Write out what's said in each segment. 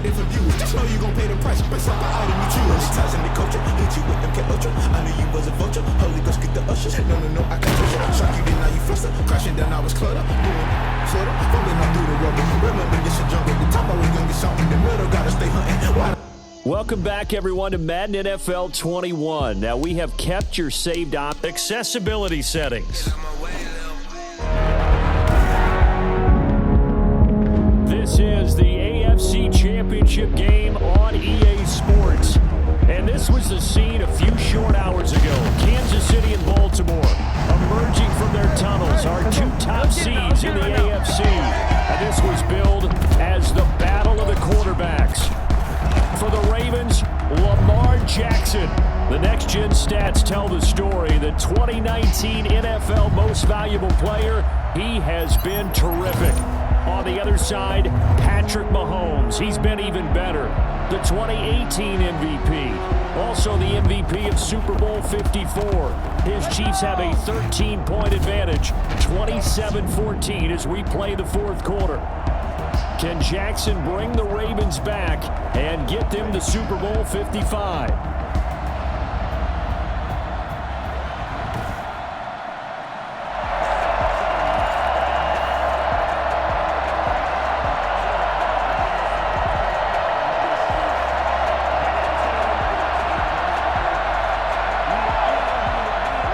waiting for views. Just know you gon' pay the price. Based off the item you choose. Ties in the culture. Hit you with them cat ultra. I knew you was a vulture. Holy Ghost get the ushers. No, I got pressure. Shock you, then now you fluster. Crashing down, I was clutter. Doing sorta. Fumbling all through the rubber. Remember, it's a jungle. The top I was young, get something in the middle. Gotta stay hunting. Why? Welcome back, everyone, to Madden NFL 21. Now, we have kept your saved accessibility settings. This is the AFC Championship game on EA Sports. And this was the scene a few short hours ago. Kansas City and Baltimore emerging from their tunnels, our two top seeds in the AFC. And this was billed as the battle of the quarterbacks. For the Ravens, Lamar Jackson. The next-gen stats tell the story. The 2019 NFL Most Valuable Player, he has been terrific. On the other side, Patrick Mahomes. He's been even better. The 2018 MVP. Also the MVP of Super Bowl 54. His Chiefs have a 13-point advantage, 27-14 as we play the fourth quarter. Can Jackson bring the Ravens back and get them to Super Bowl 55?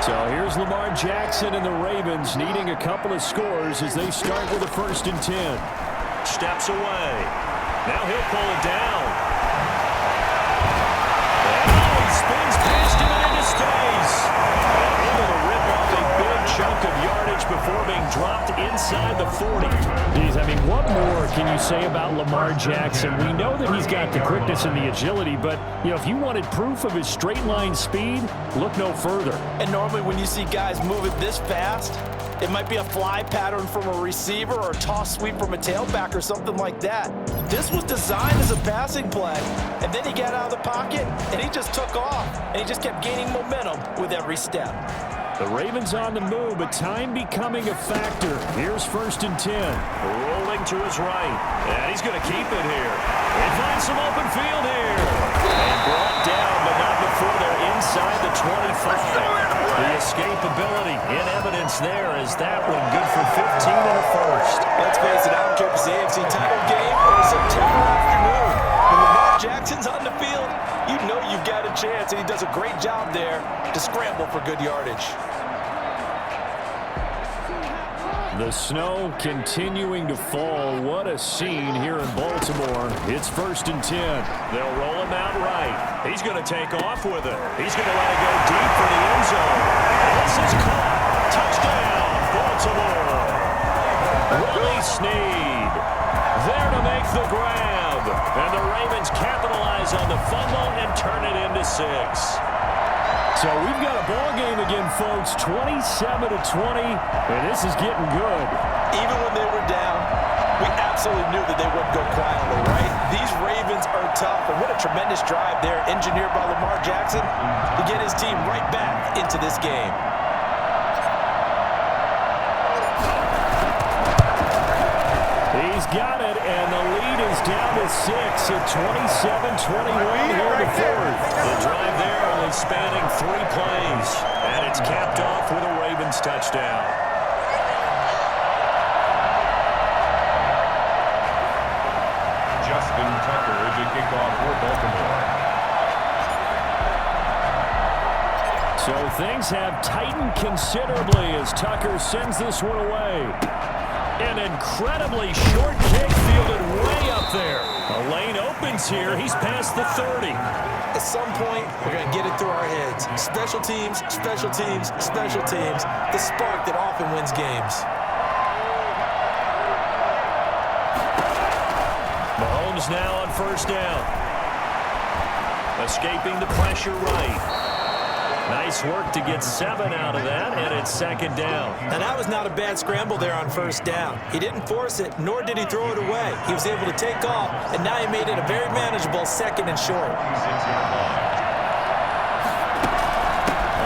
So here's Lamar Jackson and the Ravens needing a couple of scores as they start with a 1st and 10. Steps away. Now he'll pull it down. And he spins past him and into space. And able to rip off a big chunk of yardage before being dropped inside the 40. Geez, I mean, what more can you say about Lamar Jackson? We know that he's got the quickness and the agility, but, you know, if you wanted proof of his straight line speed, look no further. And normally when you see guys moving this fast, it might be a fly pattern from a receiver or a toss sweep from a tailback or something like that. This was designed as a passing play, and then he got out of the pocket, and he just took off, and he just kept gaining momentum with every step. The Ravens on the move, but time becoming a factor. Here's 1st and 10. Rolling to his right, and he's going to keep it here. He finds some open field here. And brought down, but not before they're inside the 25. The escapability in evidence there as that one good for 15 and a 1st. Let's face it, I don't care if it's the AFC title game or September afternoon. When Lamar Jackson's on the field, you know you've got a chance, and he does a great job there to scramble for good yardage. The snow continuing to fall. What a scene here in Baltimore. It's 1st and 10. They'll roll him out right. He's going to take off with it. He's going to let it go deep for the end zone. This is caught. Touchdown, Baltimore. Willie Snead there to make the grab. And the Ravens capitalize on the fumble and turn it into 6. So we've got a ball game again, folks, 27-20, and this is getting good. Even when they were down, we absolutely knew that they wouldn't go quietly, right? These Ravens are tough, and what a tremendous drive there, engineered by Lamar Jackson, to get his team right back into this game. He's got it, and the lead is down to 6 at 27-21 here in the 4th. The drive there only spanning 3 plays, and it's capped off with a Ravens touchdown. Justin Tucker to kick off for Baltimore. So things have tightened considerably as Tucker sends this one away. An incredibly short kick fielded way up there. A lane opens here. He's past the 30. At some point, we're going to get it through our heads. Special teams, special teams, special teams. The spark that often wins games. Mahomes now on 1st down. Escaping the pressure right. Nice work to get 7 out of that, and it's 2nd down. And that was not a bad scramble there on 1st down. He didn't force it, nor did he throw it away. He was able to take off, and now he made it a very manageable 2nd and short.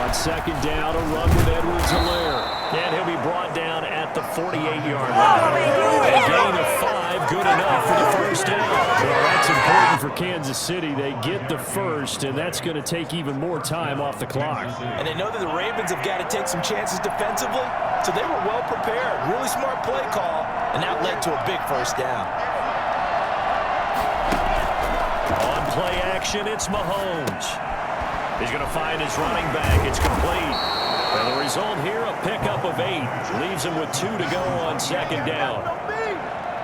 On 2nd down, a run with Edwards-Helaire. And he'll be brought down at the 48-yard line. A gain of 5, good enough for the 1st down. Well, that's important for Kansas City. They get the first, and that's going to take even more time off the clock. And they know that the Ravens have got to take some chances defensively, so they were well prepared. Really smart play call, and that led to a big first down. On play action, it's Mahomes. He's going to find his running back. It's complete. And the result here, a pickup of 8. Leaves him with 2 to go on second down.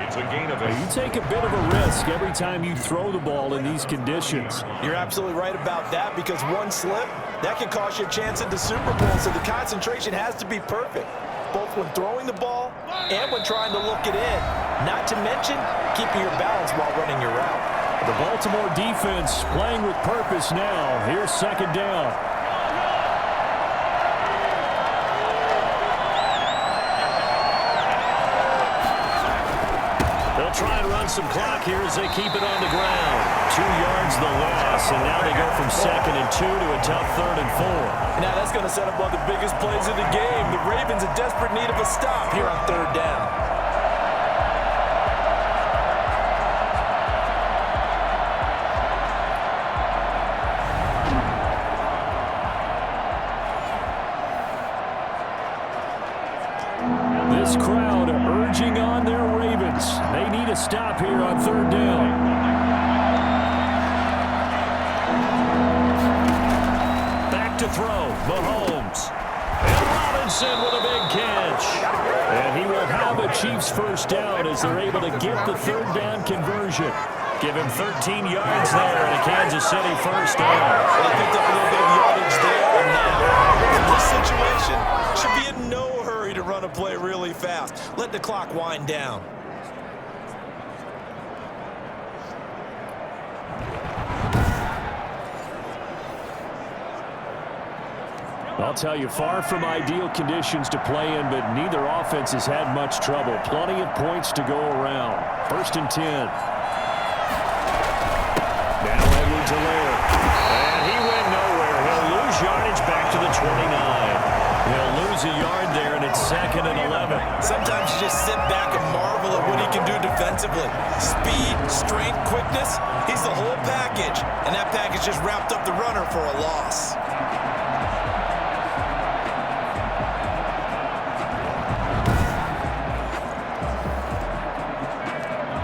It's a gain of 8. You take a bit of a risk every time you throw the ball in these conditions. You're absolutely right about that, because one slip, that can cost you a chance at the Super Bowl, so the concentration has to be perfect, both when throwing the ball and when trying to look it in. Not to mention keeping your balance while running your route. The Baltimore defense playing with purpose now. Here's second down. They'll try and run some clock here as they keep it on the ground. 2 yards the loss, and now they go from 2nd and 2 to a tough 3rd and 4. Now that's going to set up one of the biggest plays of the game. The Ravens in desperate need of a stop here on 3rd down. This crowd urging on their Ravens. They need a stop here on 3rd down. Back to throw, Mahomes. And Robinson with a big catch. And he will have a Chiefs first down as they're able to get the 3rd down conversion. Give him 13 yards there and a Kansas City first down. They picked up a little bit of yardage there, and now in this situation, should be in no hurry to run a play really fast. Let the clock wind down. I'll tell you, far from ideal conditions to play in, but neither offense has had much trouble. Plenty of points to go around. 1st and 10. Now Edwards-Helaire. And he went nowhere. He'll lose yardage back to the 29. He'll lose a yard there, and it's 2nd and 11. Sometimes you just sit back and marvel at what he can do defensively. Speed, strength, quickness, he's the whole package. And that package just wrapped up the runner for a loss.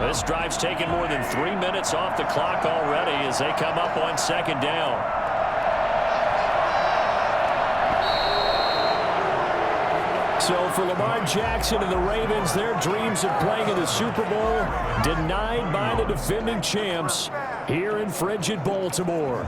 This drive's taken more than 3 minutes off the clock already as they come up on 2nd down. So for Lamar Jackson and the Ravens, their dreams of playing in the Super Bowl denied by the defending champs here in frigid Baltimore.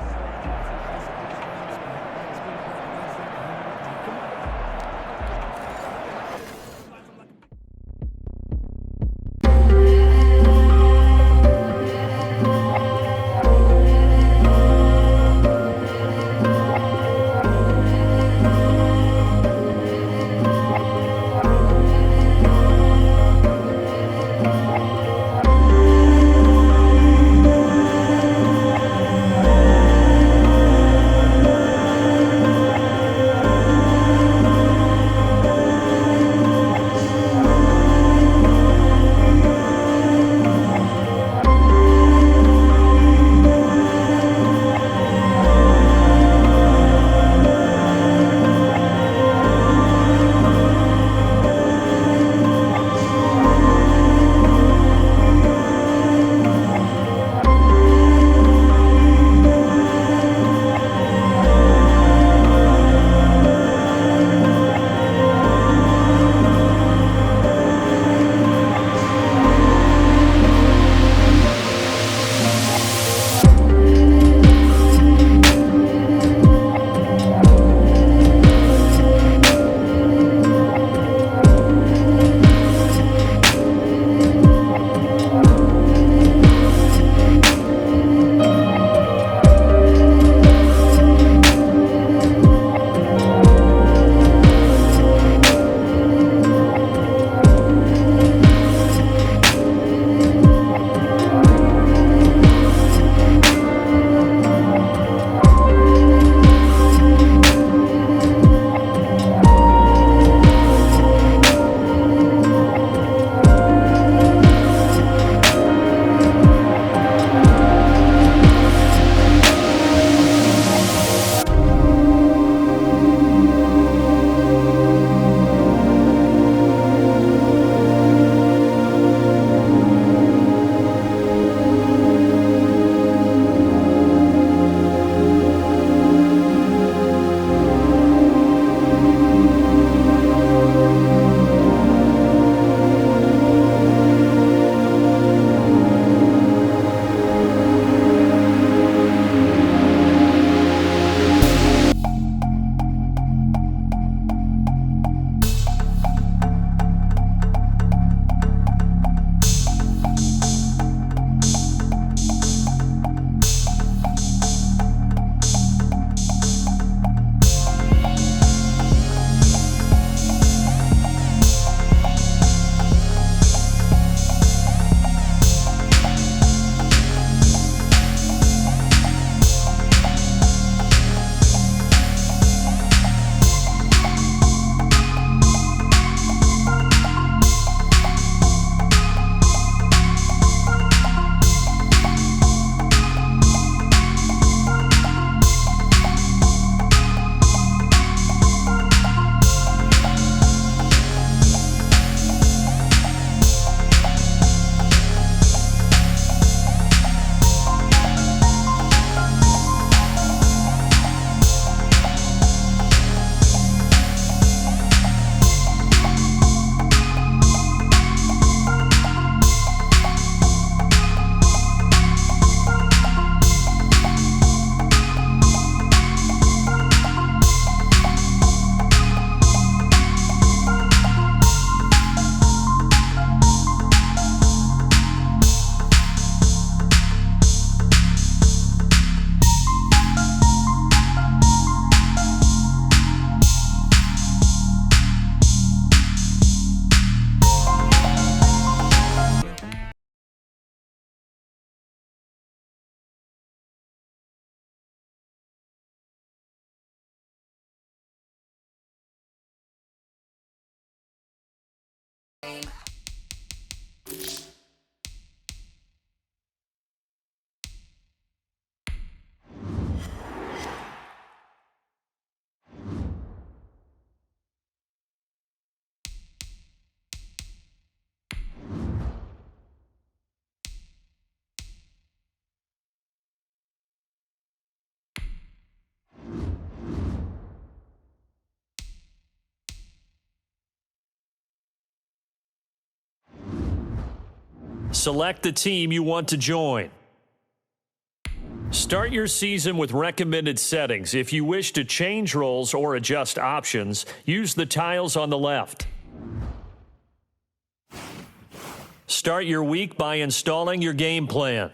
Select the team you want to join. Start your season with recommended settings. If you wish to change roles or adjust options, use the tiles on the left. Start your week by installing your game plan.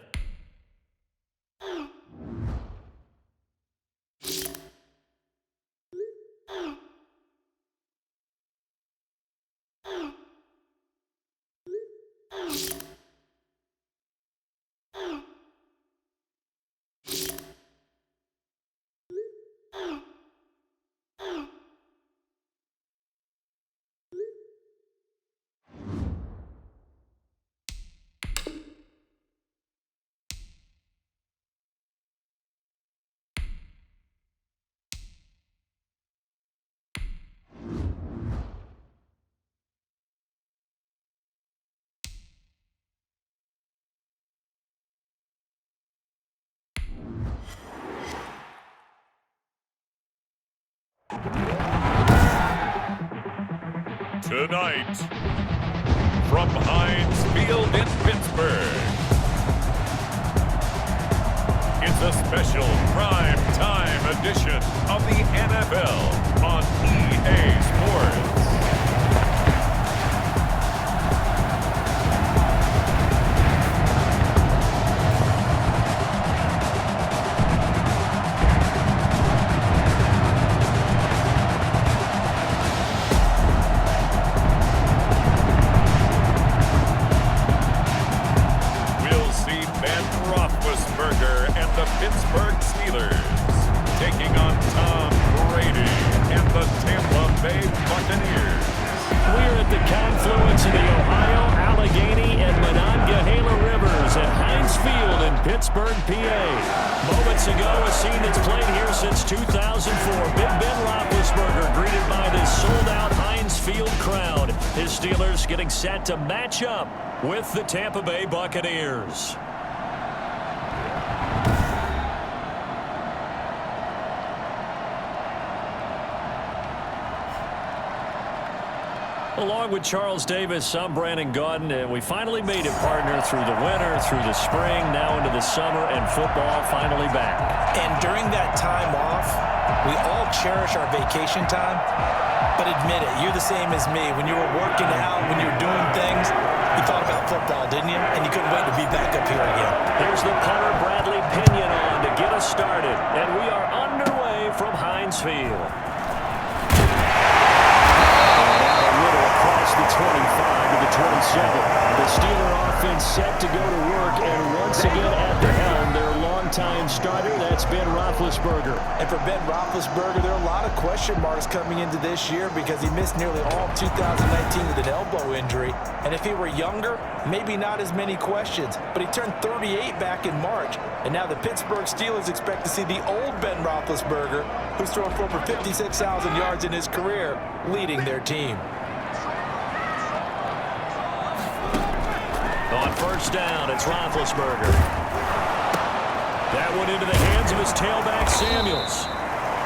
Tonight, from Heinz Field in Pittsburgh, it's a special prime time edition of the NFL on EA Sports. Pittsburgh Steelers taking on Tom Brady and the Tampa Bay Buccaneers. We're at the confluence of the Ohio, Allegheny, and Monongahela Rivers at Heinz Field in Pittsburgh, PA. Moments ago, a scene that's played here since 2004. Big Ben Roethlisberger greeted by this sold-out Heinz Field crowd. His Steelers getting set to match up with the Tampa Bay Buccaneers. Along with Charles Davis, I'm Brandon Gaudin, and we finally made it, partner, through the winter, through the spring, now into the summer, and football finally back. And during that time off, we all cherish our vacation time, but admit it, you're the same as me. When you were working out, when you were doing things, you thought about football, didn't you? And you couldn't wait to be back up here again. Here's the punter, Bradley Pinion, on to get us started, and we are underway from Heinz Field. The 25 to the 27. The Steeler offense set to go to work, and once again at the helm, their longtime starter, that's Ben Roethlisberger. And for Ben Roethlisberger, there are a lot of question marks coming into this year because he missed nearly all of 2019 with an elbow injury. And if he were younger, maybe not as many questions. But he turned 38 back in March, and now the Pittsburgh Steelers expect to see the old Ben Roethlisberger, who's thrown for over 56,000 yards in his career, leading their team. On first down, it's Roethlisberger. That one into the hands of his tailback, Samuels.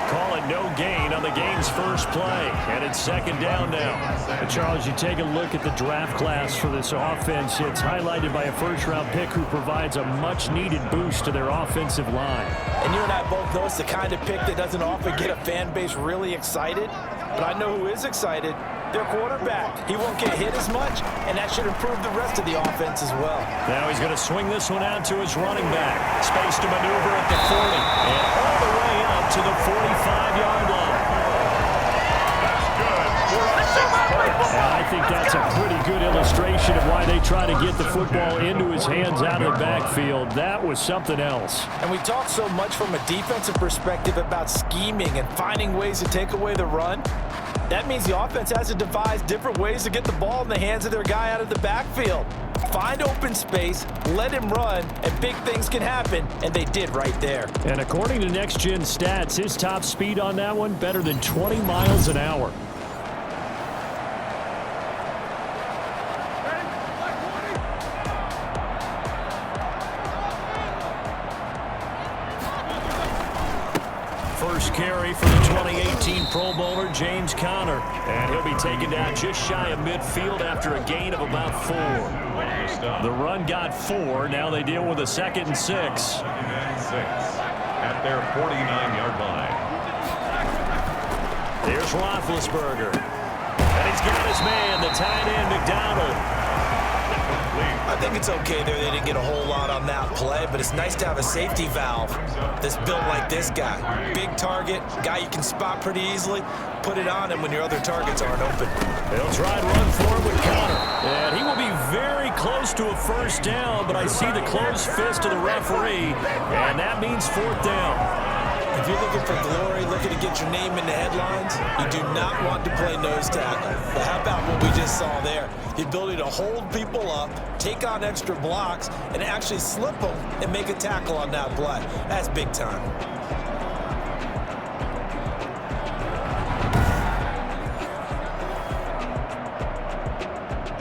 Calling no gain on the game's first play. And it's second down now. And Charles, you take a look at the draft class for this offense. It's highlighted by a first-round pick who provides a much-needed boost to their offensive line. And you and I both know it's the kind of pick that doesn't often get a fan base really excited. But I know who is excited. Their quarterback. He won't get hit as much, and that should improve the rest of the offense as well. Now he's going to swing this one out to his running back. Space to maneuver at the 40, and all the way up to the 45-yard line. And I think that's a pretty good illustration of why they try to get the football into his hands out of the backfield. That was something else. And we talk so much from a defensive perspective about scheming and finding ways to take away the run. That means the offense has to devise different ways to get the ball in the hands of their guy out of the backfield. Find open space, let him run, and big things can happen, and they did right there. And according to Next Gen Stats, his top speed on that one, better than 20 miles an hour. First carry for the 2018 Pro Bowler, James Conner. And he'll be taken down just shy of midfield after a gain of about 4. The run got 4. Now they deal with a 2nd and 6. 2nd and 6 at their 49-yard line. Here's Roethlisberger. And he's got his man, the tight end, McDonald. I think it's okay there. They didn't get a whole lot on that play, but it's nice to have a safety valve that's built like this guy. Big target, guy you can spot pretty easily. Put it on him when your other targets aren't open. They'll try and run for him with Conner. And he will be very close to a first down, but I see the closed fist of the referee, and that means 4th down. If you're looking for glory, looking to get your name in the headlines, you do not want to play nose tackle. But how about what we just saw there? The ability to hold people up, take on extra blocks, and actually slip them and make a tackle on that play. That's big time.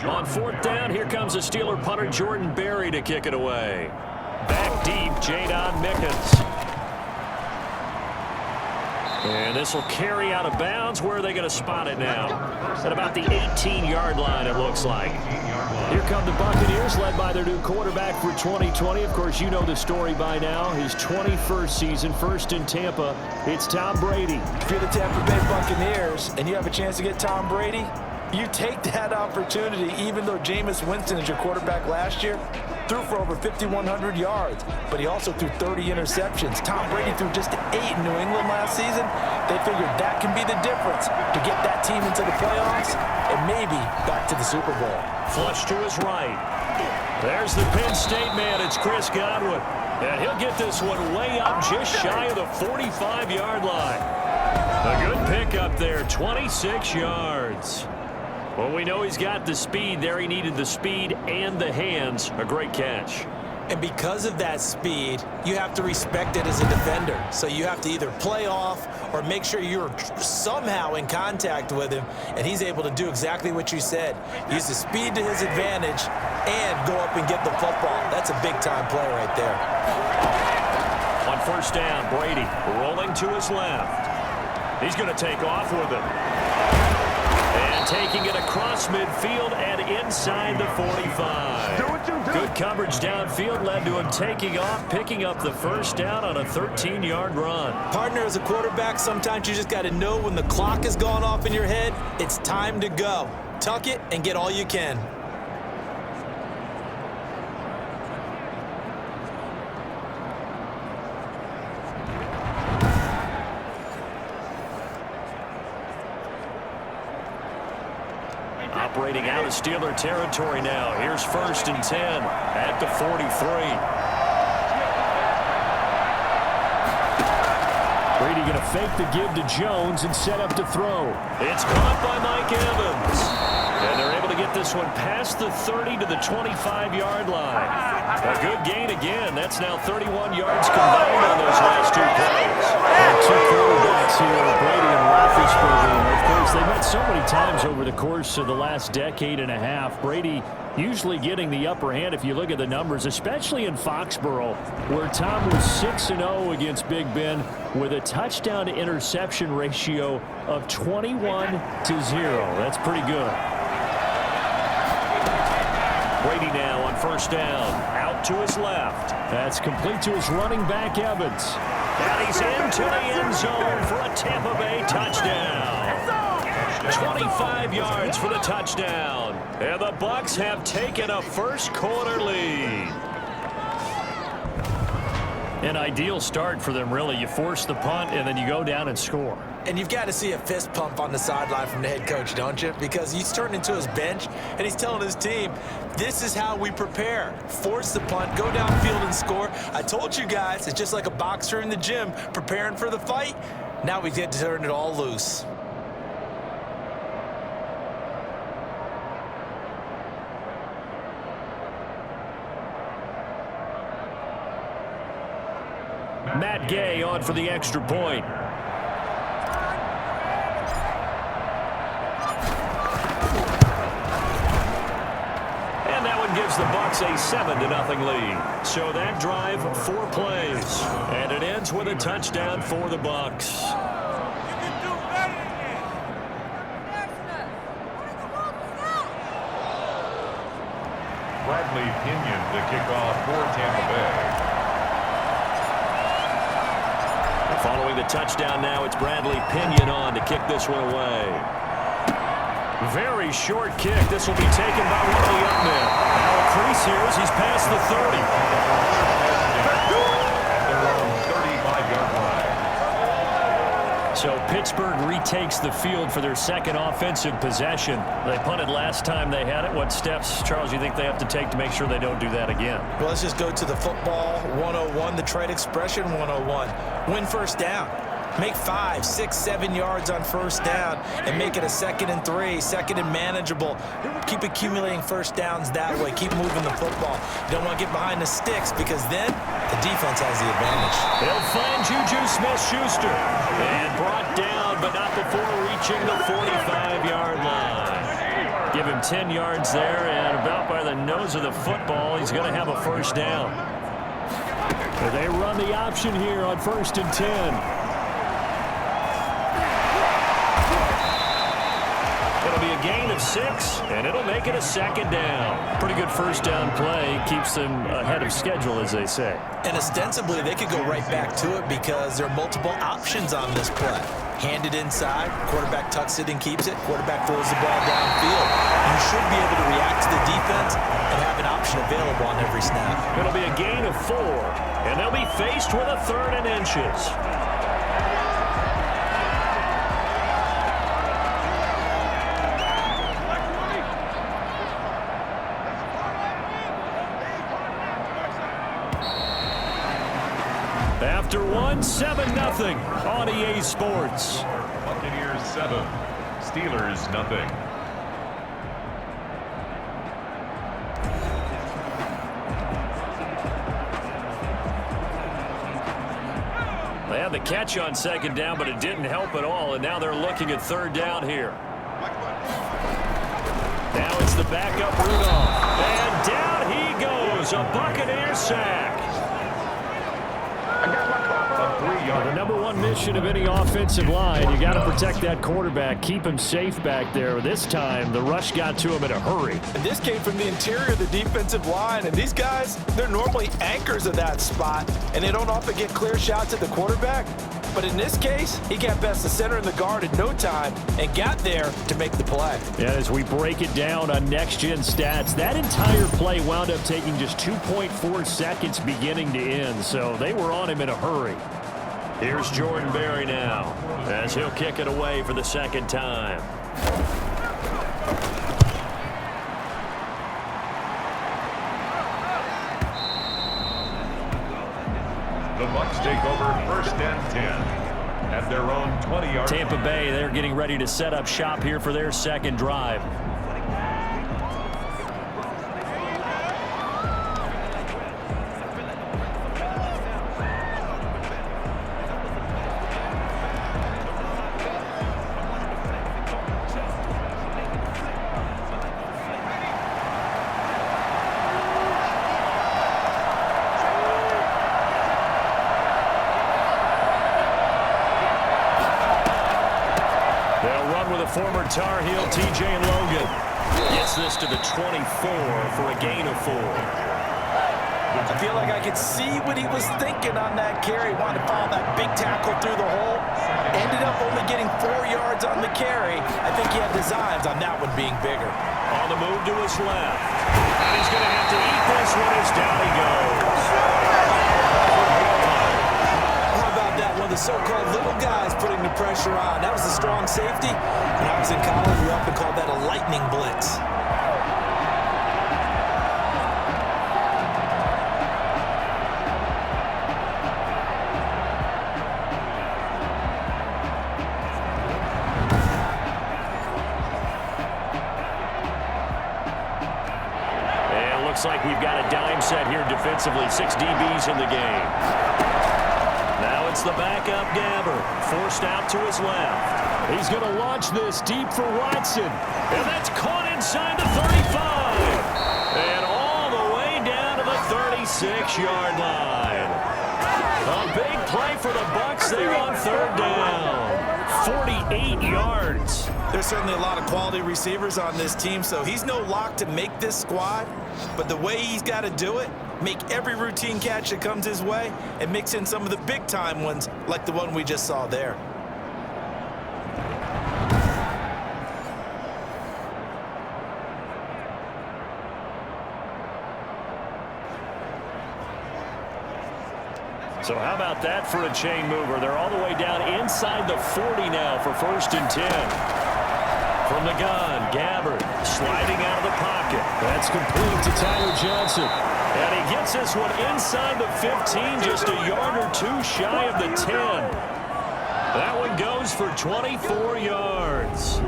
On 4th down, here comes the Steeler punter Jordan Berry to kick it away. Back deep, Jadon Mickens. And this will carry out of bounds. Where are they going to spot it now? At about the 18-yard line, it looks like. Here come the Buccaneers, led by their new quarterback for 2020. Of course, you know the story by now. His 21st season, first in Tampa. It's Tom Brady. If you're the Tampa Bay Buccaneers and you have a chance to get Tom Brady, you take that opportunity, even though Jameis Winston is your quarterback last year. Threw for over 5,100 yards, but he also threw 30 interceptions. Tom Brady threw just 8 in New England last season. They figured that can be the difference to get that team into the playoffs and maybe back to the Super Bowl. Flush to his right. There's the Penn State man. It's Chris Godwin. And he'll get this one way up just shy of the 45-yard line. A good pickup there, 26 yards. Well, we know he's got the speed there. He needed the speed and the hands. A great catch. And because of that speed, you have to respect it as a defender. So you have to either play off or make sure you're somehow in contact with him, and he's able to do exactly what you said. Use the speed to his advantage and go up and get the football. That's a big-time play right there. On 1st down, Brady rolling to his left. He's going to take off with it. And taking it across midfield and inside the 45. Good coverage downfield led to him taking off, picking up the 1st down on a 13-yard run. Partner, as a quarterback, sometimes you just got to know when the clock has gone off in your head, it's time to go. Tuck it and get all you can. Operating out of Steeler territory now. Here's 1st and 10 at the 43. Brady going to fake the give to Jones and set up to throw. It's caught by Mike Evans. And they're able to get this one past the 30 to the 25-yard line. A good gain again. That's now 31 yards combined on those last 2 plays. Two quarterbacks here, Brady and Roethlisberger. Of course, they've met so many times over the course of the last decade and a half. Brady usually getting the upper hand if you look at the numbers, especially in Foxborough, where Tom was 6-0 against Big Ben with a touchdown-to-interception ratio of 21-0. That's pretty good. Brady now on 1st down, out to his left. That's complete to his running back, Evans. And he's into the end zone for a Tampa Bay touchdown. 25 yards for the touchdown. And the Bucs have taken a first-quarter lead. An ideal start for them, really. You force the punt, and then you go down and score. And you've got to see a fist pump on the sideline from the head coach, don't you? Because he's turned into his bench, and he's telling his team, this is how we prepare. Force the punt, go downfield and score. I told you guys, it's just like a boxer in the gym preparing for the fight. Now we get to turn it all loose. Matt Gay on for the extra point. And that one gives the Bucs a 7-0 lead. So that drive, 4 plays. And it ends with a touchdown for the Bucs. Bradley Pinion to kick off for Tampa Bay. Following the touchdown now, it's Bradley Pinion on to kick this one away. Very short kick. This will be taken by one of the up men. Now a crease here as he's past the 30. At their own 35-yard line. So Pittsburgh retakes the field for their second offensive possession. They punted last time they had it. What steps, Charles, do you think they have to take to make sure they don't do that again? Well, let's just go to the football 101, the trade expression 101. Win first down. Make 5, 6, 7 yards on first down and make it a 2nd and 3, 2nd and manageable. Keep accumulating first downs that way. Keep moving the football. You don't want to get behind the sticks because then the defense has the advantage. They'll find Juju Smith-Schuster. And brought down, but not before reaching the 45-yard line. Give him 10 yards there, and about by the nose of the football, he's going to have a first down. They run the option here on 1st and 10. It'll be a gain of 6, and it'll make it a 2nd down. Pretty good first down play. Keeps them ahead of schedule, as they say. And ostensibly, they could go right back to it because there are multiple options on this play. Hand it inside, quarterback tucks it and keeps it, quarterback throws the ball downfield. You should be able to react to the defense and have an option available on every snap. It'll be a gain of 4, and they'll be faced with a 3rd and inches. After 1, 7-0 on EA Sports. Buccaneers 7, Steelers nothing. They had the catch on 2nd down, but it didn't help at all, and now they're looking at 3rd down here. Now it's the backup Rudolph, and down he goes, a Buccaneer sack. The number one mission of any offensive line, you got to protect that quarterback, keep him safe back there. This time, the rush got to him in a hurry. And this came from the interior of the defensive line, and these guys, they're normally anchors of that spot, and they don't often get clear shots at the quarterback. But in this case, he got past the center and the guard in no time and got there to make the play. Yeah, as we break it down on Next Gen Stats, that entire play wound up taking just 2.4 seconds beginning to end, so they were on him in a hurry. Here's Jordan Berry now, as he'll kick it away for the 2nd time. The Bucs take over 1st and 10 at their own 20-yard. Tampa Bay, they're getting ready to set up shop here for their 2nd drive. Former Tar Heel TJ Logan gets this to the 24 for a gain of 4. I feel like I could see what he was thinking on that carry. Wanted to follow that big tackle through the hole. Ended up only getting 4 yards on the carry. I think he had designs on that one being bigger. On the move to his left. And he's going to have to eat this one as down he goes. One of the so-called little guys putting the pressure on. That was a strong safety. When I was in college, we often called that a lightning blitz. And it looks like we've got a dime set here defensively. 6 DBs in the game. It's the backup Gabbert, forced out to his left. He's going to launch this deep for Watson. And that's caught inside the 35. And all the way down to the 36-yard line. A big play for the Bucs there on third down. 48 yards. There's certainly a lot of quality receivers on this team, so he's no lock to make this squad. But the way he's got to do it, make every routine catch that comes his way, and mix in some of the big-time ones like the one we just saw there. So how about that for a chain mover? They're all the way down inside the 40 now for 1st and 10. From the gun, Gabbert sliding out of the pocket. That's complete to Tyler Johnson. And he gets this one inside the 15, just a yard or two shy of the 10. That one goes for 24 yards.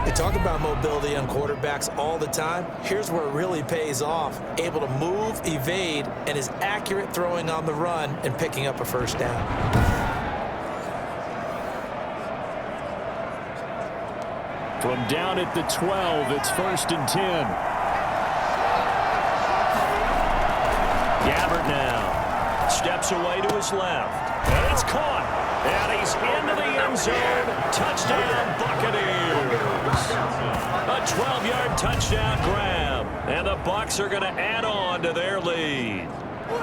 They talk about mobility on quarterbacks all the time. Here's where it really pays off. Able to move, evade, and is accurate throwing on the run and picking up a first down. From down at the 12, it's 1st and 10. Gabbert now steps away to his left. And it's caught. And he's into the end zone. Touchdown, Buccaneers. A 12-yard touchdown grab. And the Bucs are going to add on to their lead.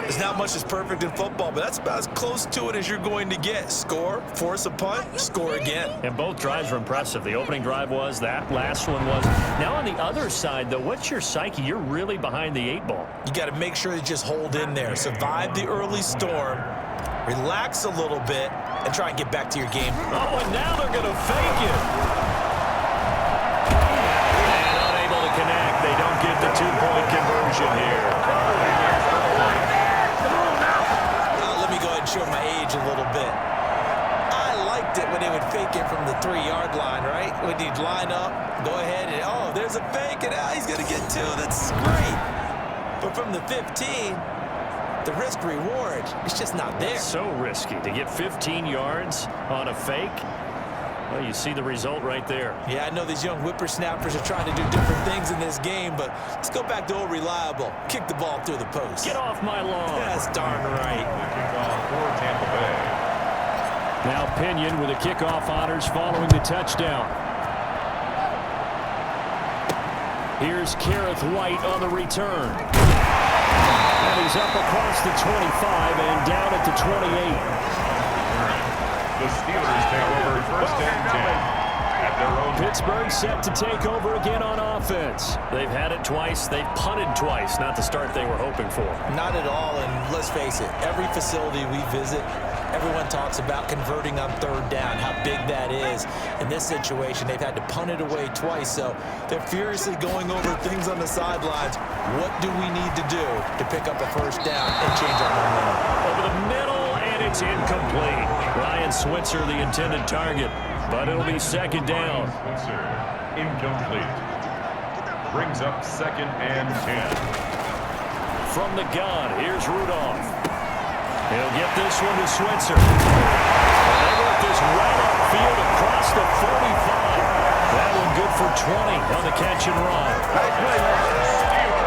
There's not much that's perfect in football, but that's about as close to it as you're going to get. Score, force a punt, score again. And both drives were impressive. The opening drive was, that last one was. Now on the other side, though, what's your psyche? You're really behind the 8 ball. You got to make sure you just hold in there. Survive the early storm, relax a little bit, and try and get back to your game. Oh, and now they're going to fake it. And unable to connect. They don't get the 2-point conversion here. Let me go ahead and show my age a little bit. I liked it when they would fake it from the 3-yard line, right? When you'd line up, go ahead and, oh, there's a fake, and he's going to get 2. That's great. But from the 15, the risk-reward is just not there. So risky to get 15 yards on a fake. Well, you see the result right there. Yeah, I know these young whippersnappers are trying to do different things in this game, but let's go back to old reliable. Kick the ball through the post. Get off my lawn. That's darn right. For Tampa Bay. Now Pinion with the kickoff honors following the touchdown. Here's Kareth White on the return. And he's up across the 25 and down at the 28. The Steelers take over 1st and 10 at their own. Pittsburgh set to take over again on offense. They've had it twice. They've punted twice. Not the start they were hoping for. Not at all, and let's face it, every facility we visit, everyone talks about converting on 3rd down, how big that is. In this situation, they've had to punt it away twice, so they're furiously going over things on the sidelines. What do we need to do to pick up a first down and change our momentum? Over the middle, and it's incomplete. Ryan Switzer, the intended target, but it'll be 2nd down. Switzer, incomplete. Brings up 2nd and 10. From the gun, here's Rudolph. He'll get this one to Switzer. They work this right upfield across the 45. That one good for 20 on the catch and run.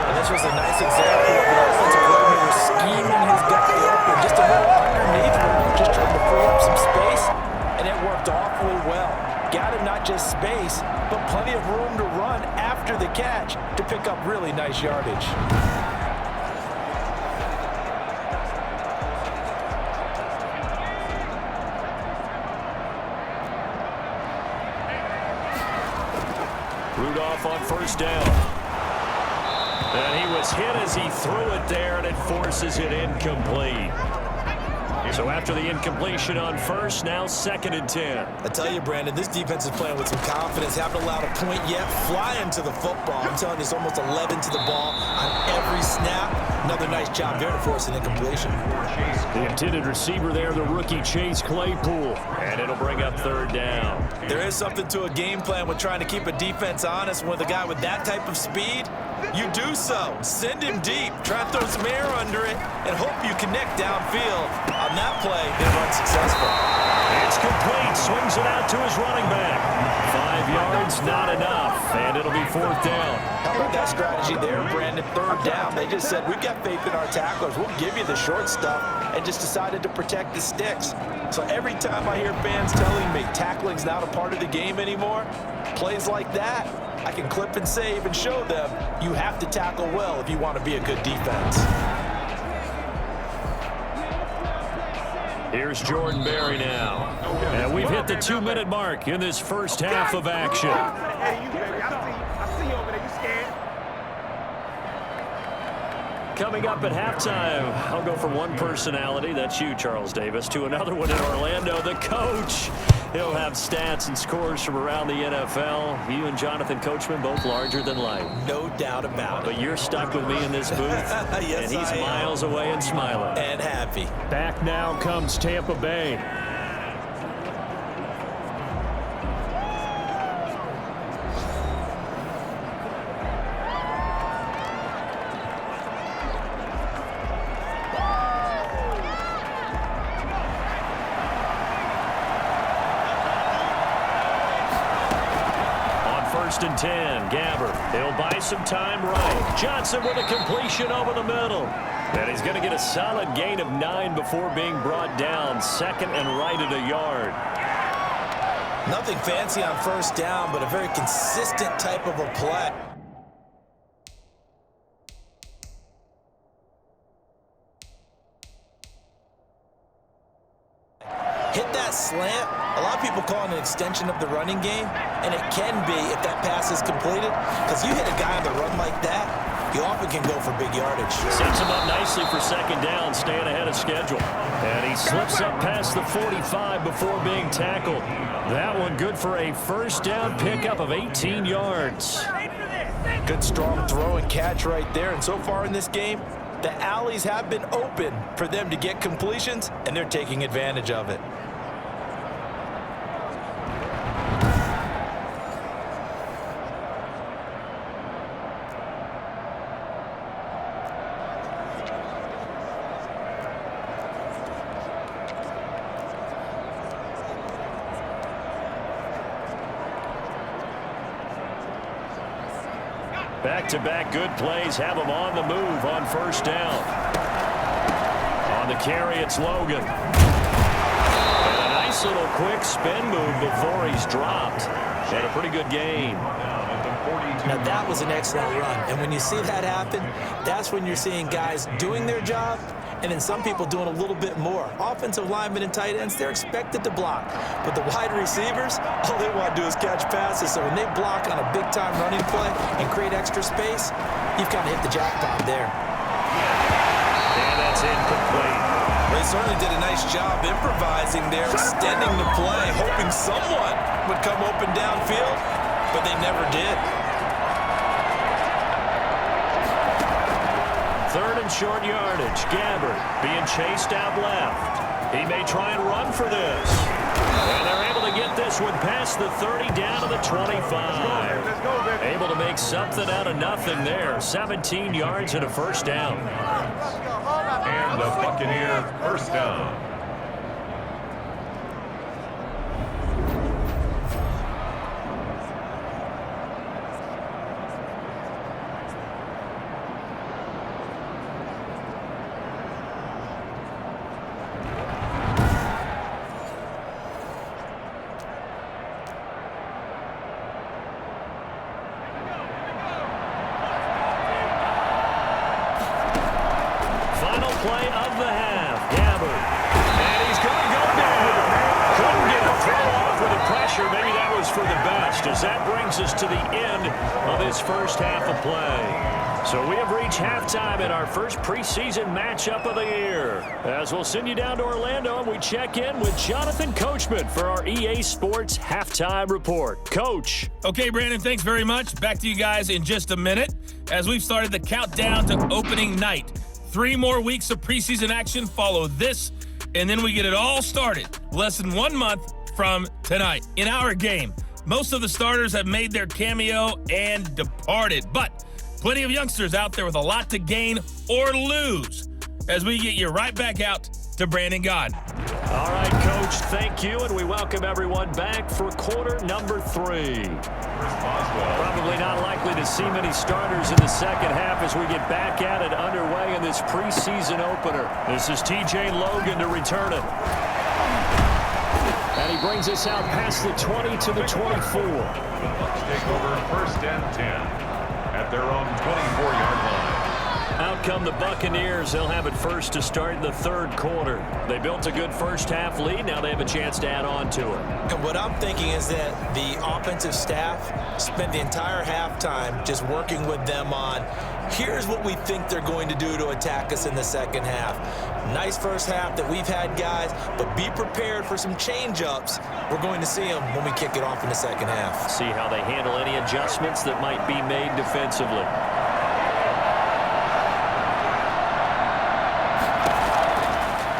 And this was a nice example of the offensive coordinator scheming his guy open just a little underneath him, just trying to free up some space, and it worked awfully well. Got him not just space, but plenty of room to run after the catch to pick up really nice yardage. Rudolph on 1st down. And he was hit as he threw it there, and it forces it incomplete. So after the incompletion on 1st, now 2nd and 10. I tell you, Brandon, this defense is playing with some confidence. Haven't allowed a point yet. Flying to the football. I'm telling you, it's almost 11 to the ball on every snap. Another nice job there to force an incompletion. The intended receiver there, the rookie Chase Claypool. And it'll bring up 3rd down. There is something to a game plan with trying to keep a defense honest. With a guy with that type of speed, you do so. Send him deep. Try and throw some air under it and hope you connect downfield. On that play, they run unsuccessful. It's complete. Swings it out to his running back. 5 yards, not enough. And it'll be 4th down. How about that strategy there, Brandon? 3rd down. They just said, we've got faith in our tacklers. We'll give you the short stuff, and just decided to protect the sticks. So every time I hear fans telling me tackling's not a part of the game anymore, plays like that, I can clip and save and show them you have to tackle well if you want to be a good defense. Here's Jordan Berry now. And we've hit the 2-minute mark in this first half of action. I see you over there. You scared? Coming up at halftime, I'll go from one personality, that's you, Charles Davis, to another one in Orlando, the coach. He'll have stats and scores from around the NFL. You and Jonathan Coachman, both larger than life. No doubt about it. But you're stuck with me in this booth, Yes, and he's miles away and smiling. And happy. Back now comes Tampa Bay. First and 10, Gabbert. He'll buy some time right. Johnson with a completion over the middle. And he's going to get a solid gain of 9 before being brought down. 2nd and right at a yard. Nothing fancy on 1st down, but a very consistent type of a play. Hit that slant. A lot of people call it an extension of the running game, and it can be if that pass is completed, because you hit a guy on the run like that, you often can go for big yardage. Sets him up nicely for 2nd down, staying ahead of schedule. And he slips up past the 45 before being tackled. That one good for a 1st down pickup of 18 yards. Good strong throw and catch right there, and so far in this game, the alleys have been open for them to get completions, and they're taking advantage of it. Back-to-back good plays have him on the move on 1st down. On the carry, it's Logan. And a nice little quick spin move before he's dropped. And a pretty good gain. Now that was an excellent run, and when you see that happen, that's when you're seeing guys doing their job, and then some people doing a little bit more. Offensive linemen and tight ends, they're expected to block, but the wide receivers, all they want to do is catch passes. So when they block on a big-time running play and create extra space, you've kind of hit the jackpot there. And that's incomplete. They certainly did a nice job improvising there, extending the play, hoping someone would come open downfield, but they never did. 3rd and short yardage. Gabbert being chased out left. He may try and run for this. And they're able to get this one past the 30 down to the 25. Able to make something out of nothing there. 17 yards and a 1st down. And the Buccaneer 1st down. Play of the half. Gabbert. And he's going to go down. Couldn't get a throw off with the pressure. Maybe that was for the best, as that brings us to the end of this first half of play. So we have reached halftime in our first preseason matchup of the year. As we'll send you down to Orlando, and we check in with Jonathan Coachman for our EA Sports Halftime Report. Coach. Okay, Brandon, thanks very much. Back to you guys in just a minute as we've started the countdown to opening night. 3 more weeks of preseason action follow this, and then we get it all started less than 1 month from tonight. In our game, most of the starters have made their cameo and departed, but plenty of youngsters out there with a lot to gain or lose. as we get you right back out to Brandon Gaudin. All right, Coach, thank you, and we welcome everyone back for quarter number 3. Probably not likely to see many starters in the second half as we get back at it underway in this preseason opener. This is TJ Logan to return it. And he brings us out past the 20 to the 24. The Bucs take over 1st and 10 at their own 24-yard line. Out come the Buccaneers. They'll have it first to start the third quarter. They built a good first-half lead. Now they have a chance to add on to it. And what I'm thinking is that the offensive staff spent the entire halftime just working with them on, here's what we think they're going to do to attack us in the second half. Nice first half that we've had, guys, but be prepared for some change-ups. We're going to see them when we kick it off in the second half. See how they handle any adjustments that might be made defensively.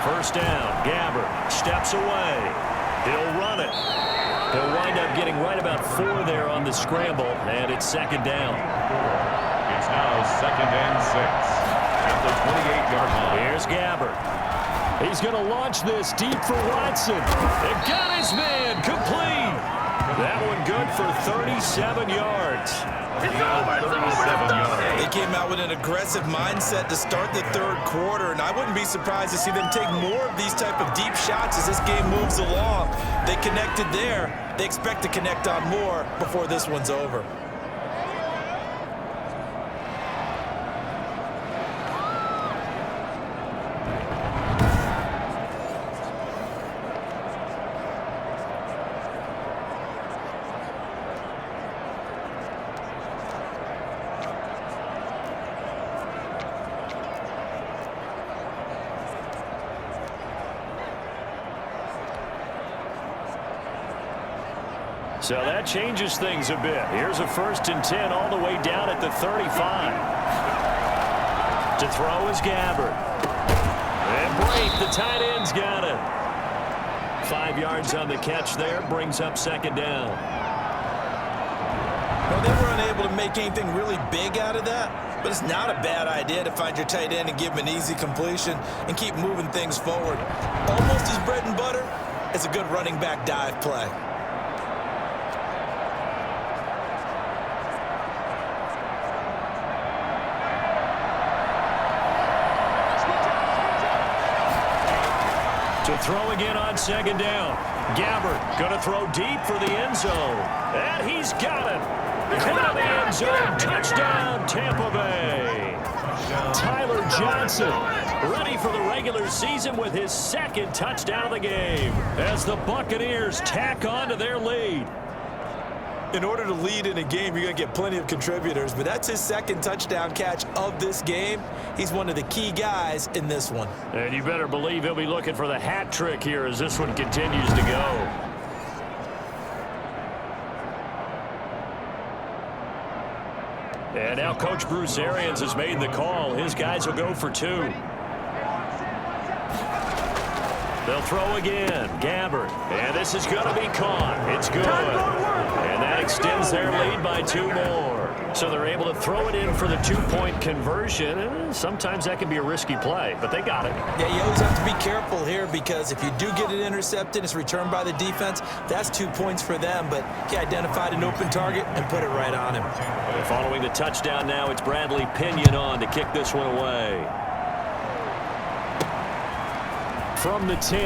First down, Gabbert steps away. He'll run it. He'll wind up getting right about 4 there on the scramble, and it's second down. It's now 2nd and 6 at the 28-yard line. Here's Gabbert. He's going to launch this deep for Watson. It got his man complete. That one good for 37 yards. It's over. It's over. They came out with an aggressive mindset to start the third quarter, and I wouldn't be surprised to see them take more of these type of deep shots as this game moves along. They connected there. They expect to connect on more before this one's over. So that changes things a bit. Here's a 1st and 10 all the way down at the 35. To throw is Gabbert. And Brate, the tight end's got it. 5 yards on the catch there, brings up second down. Well, they were unable to make anything really big out of that, but it's not a bad idea to find your tight end and give him an easy completion and keep moving things forward. Almost as bread and butter as a good running back dive play. To throw again on second down. Gabbert going to throw deep for the end zone. And he's got it. Clear the end zone. Touchdown, Tampa Bay. Tyler Johnson ready for the regular season with his 2nd touchdown of the game as the Buccaneers tack on to their lead. In order to lead in a game, you're going to get plenty of contributors, but that's his 2nd touchdown catch of this game. He's one of the key guys in this one. And you better believe he'll be looking for the hat trick here as this one continues to go. And now Coach Bruce Arians has made the call. His guys will go for 2. They'll throw again. Gabbert. And this is going to be caught. It's good. And that extends their lead by 2 more. So they're able to throw it in for the 2-point conversion. And sometimes that can be a risky play, but they got it. Yeah, you always have to be careful here because if you do get it intercepted, it's returned by the defense. That's 2 points for them, but he identified an open target and put it right on him. And following the touchdown now, it's Bradley Pinion on to kick this one away. From the 10.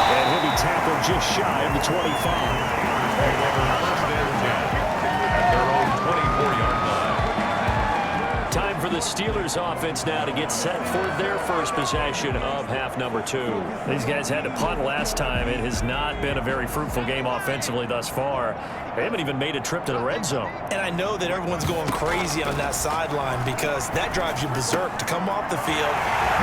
And he'll be tackled just shy of the 25. Time for the Steelers offense now to get set for their first possession of half number 2. These guys had to punt last time. It has not been a very fruitful game offensively thus far. They haven't even made a trip to the red zone. And I know that everyone's going crazy on that sideline because that drives you berserk to come off the field,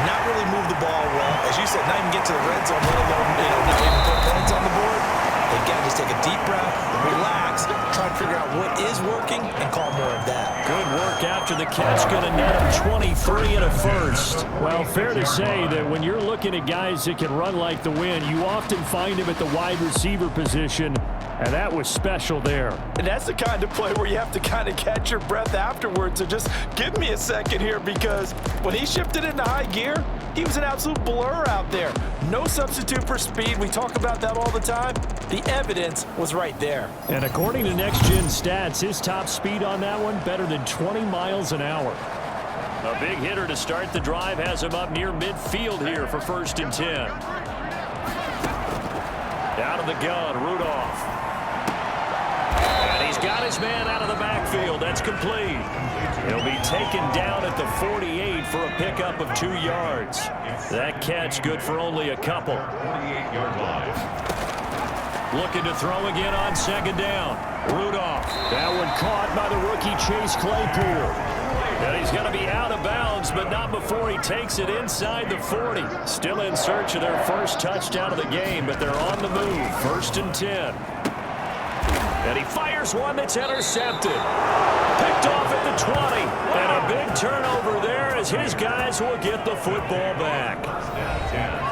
not really move the ball well. As you said, not even get to the red zone, let alone not even put points on the board. They got to just take a deep breath, relax, try to figure out what is working, and call more of that. Good work after the catch, going to net him 23 and a first. Well, fair to say that when you're looking at guys that can run like the wind, you often find him at the wide receiver position And that was special there. And that's the kind of play where you have to kind of catch your breath afterwards. So just give me a second here, because when he shifted into high gear, he was an absolute blur out there. No substitute for speed. We talk about that all the time. The evidence was right there. And according to Next Gen Stats, his top speed on that one, better than 20 miles an hour. A big hitter to start the drive has him up near midfield here for 1st and 10. Out of the gun, Rudolph. And he's got his man out of the backfield. That's complete. He'll be taken down at the 48 for a pickup of 2 yards. That catch good for only a couple. 48-yard line. Looking to throw again on 2nd down. Rudolph. That one caught by the rookie Chase Claypool. And he's going to be out of bounds, but not before he takes it inside the 40. Still in search of their first touchdown of the game, but they're on the move. 1st and 10. And he fires one that's intercepted. Picked off at the 20. And a big turnover there as his guys will get the football back.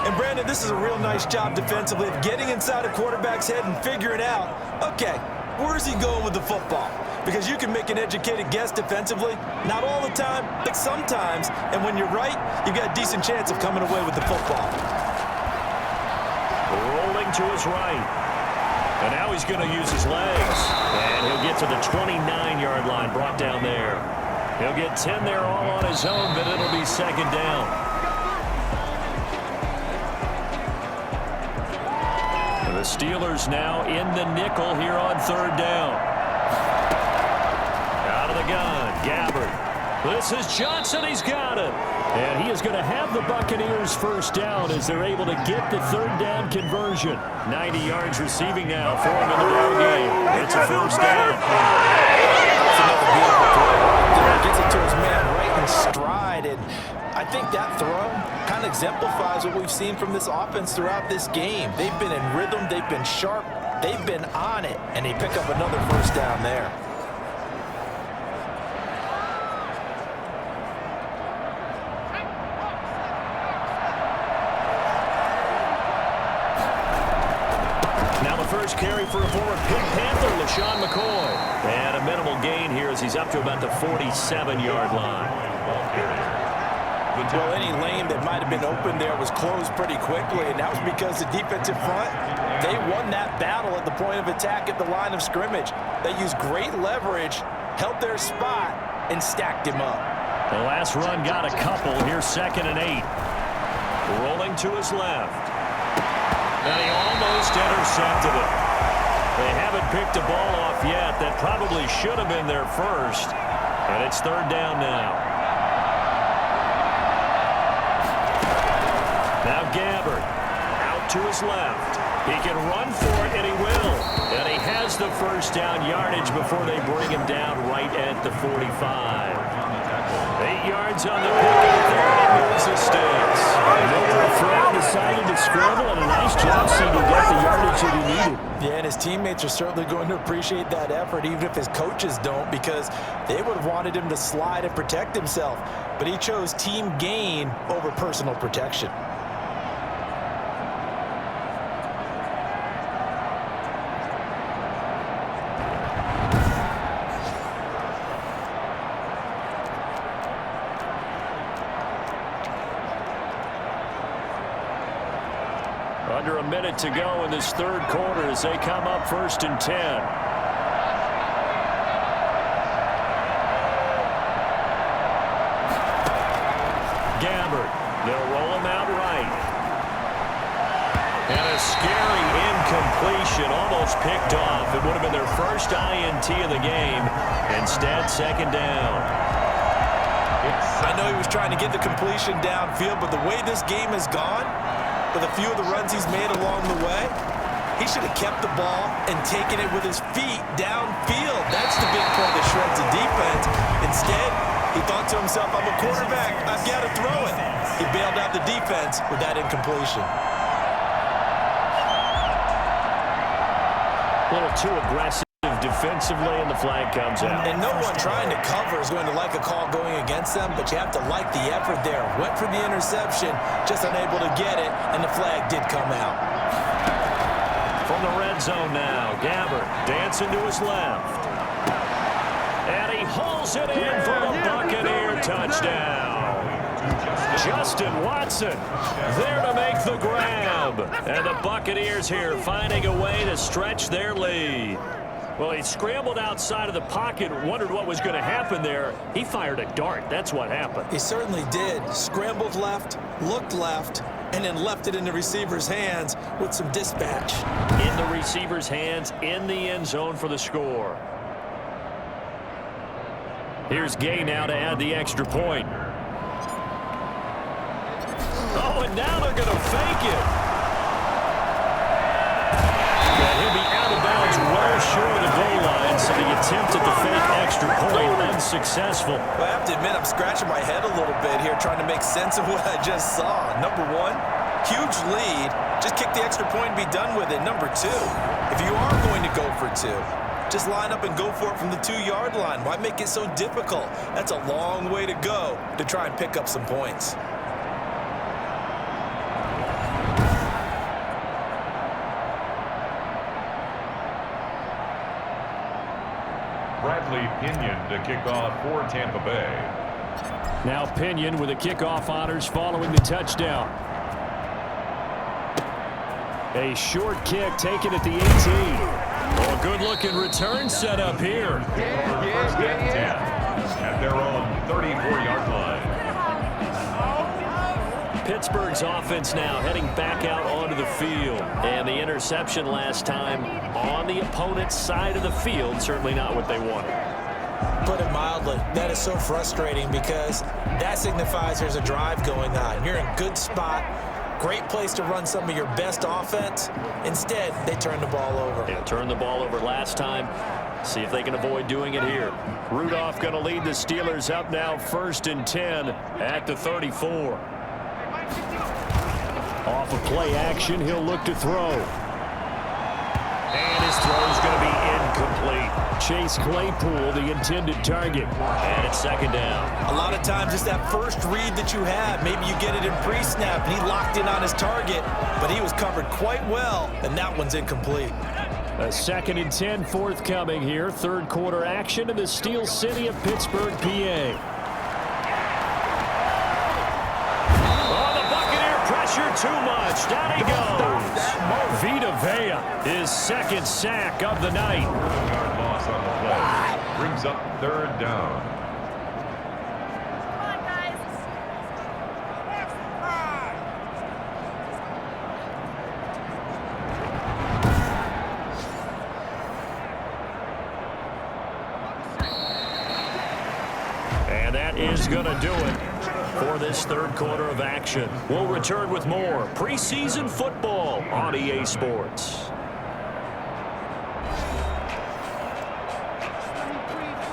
And Brandon, this is a real nice job defensively of getting inside a quarterback's head and figuring out, okay, where's he going with the football? Because you can make an educated guess defensively. Not all the time, but sometimes. And when you're right, you've got a decent chance of coming away with the football. Rolling to his right. And now he's going to use his legs. And he'll get to the 29-yard line, brought down there. He'll get 10 there all on his own, but it'll be 2nd down. And the Steelers now in the nickel here on 3rd down. Out of the gun, Gabbert. This is Johnson. He's got it. And he is going to have the Buccaneers 1st down as they're able to get the 3rd down conversion. 90 yards receiving now for him in the ball game. It's a 1st down. That's another beautiful throw. There gets it to his man right in stride. And I think that throw kind of exemplifies what we've seen from this offense throughout this game. They've been in rhythm. They've been sharp. They've been on it. And they pick up another 1st down there. First carry for a former Pink Panther, LaShawn McCoy. And a minimal gain here as he's up to about the 47-yard line. Well, any lane that might have been open there was closed pretty quickly, and that was because the defensive front, they won that battle at the point of attack at the line of scrimmage. They used great leverage, held their spot, and stacked him up. The last run got a couple. Here's 2nd and 8. Rolling to his left. And he almost intercepted it. They haven't picked a ball off yet. That probably should have been their first. And it's 3rd down now. Now Gabbert out to his left. He can run for it, and he will. And he has the 1st down yardage before they bring him down right at the 45. 8 yards on the pick, and there he moves the sticks. Fred decided to scramble, and a nice job seeing him get the yardage that he needed. Yeah, and his teammates are certainly going to appreciate that effort, even if his coaches don't, because they would have wanted him to slide and protect himself. But he chose team gain over personal protection. Under a minute to go in this 3rd quarter as they come up 1st and 10. Gabbert, they'll roll him out right. And a scary incompletion, almost picked off. It would have been their first INT of the game. Instead, 2nd down. I know he was trying to get the completion downfield, but the way this game has gone, with a few of the runs he's made along the way, he should have kept the ball and taken it with his feet downfield. That's the big play that shreds the defense. Instead, he thought to himself, I'm a quarterback, I've got to throw it. He bailed out the defense with that incompletion. A little too aggressive defensively, and the flag comes out. And no one trying to cover is going to like a call going against them, but you have to like the effort there. Went for the interception, just unable to get it, and the flag did come out. From the red zone now, Gabbert dancing to his left. And he hauls it in for the Buccaneer touchdown. Justin Watson there to make the grab. And the Buccaneers here finding a way to stretch their lead. Well, he scrambled outside of the pocket, wondered what was going to happen there. He fired a dart. That's what happened. He certainly did. Scrambled left, looked left, and then left it in the receiver's hands with some dispatch. In the receiver's hands, in the end zone for the score. Here's Gay now to add the extra point. Oh, and now they're going to fake it. And he'll be out of bounds well short of the goal line, so the attempt at the fake extra point unsuccessful. Well, I have to admit, I'm scratching my head a little bit here trying to make sense of what I just saw. Number one, huge lead. Just kick the extra point and be done with it. Number two, if you are going to go for two, just line up and go for it from the 2-yard line. Why make it so difficult? That's a long way to go to try and pick up some points. Bradley Pinion to kick off for Tampa Bay. Now Pinion with the kickoff honors following the touchdown. A short kick taken at the 18. Oh, good-looking return set up here. First and 10 at their own 34-yard line. Pittsburgh's offense now heading back out onto the field. And the interception last time on the opponent's side of the field, certainly not what they wanted. Put it mildly, that is so frustrating because that signifies there's a drive going on. You're in a good spot. Great place to run some of your best offense. Instead, they turn the ball over. They turned the ball over last time. See if they can avoid doing it here. Rudolph going to lead the Steelers up now 1st and 10 at the 34. Off of play action, he'll look to throw. And his throw is going to be incomplete. Chase Claypool, the intended target. And it's 2nd down. A lot of times it's that first read that you have. Maybe you get it in pre-snap, and he locked in on his target, but he was covered quite well, and that one's incomplete. A 2nd and 10 forthcoming here. 3rd quarter action in the Steel City of Pittsburgh, PA. Pressure too much. Down he goes. Vita Vea, his 2nd sack of the night. 1-yard loss on the play. Brings up 3rd down. Come on, guys. And that is going to do it for this 3rd quarter of action. We'll return with more preseason football on EA Sports.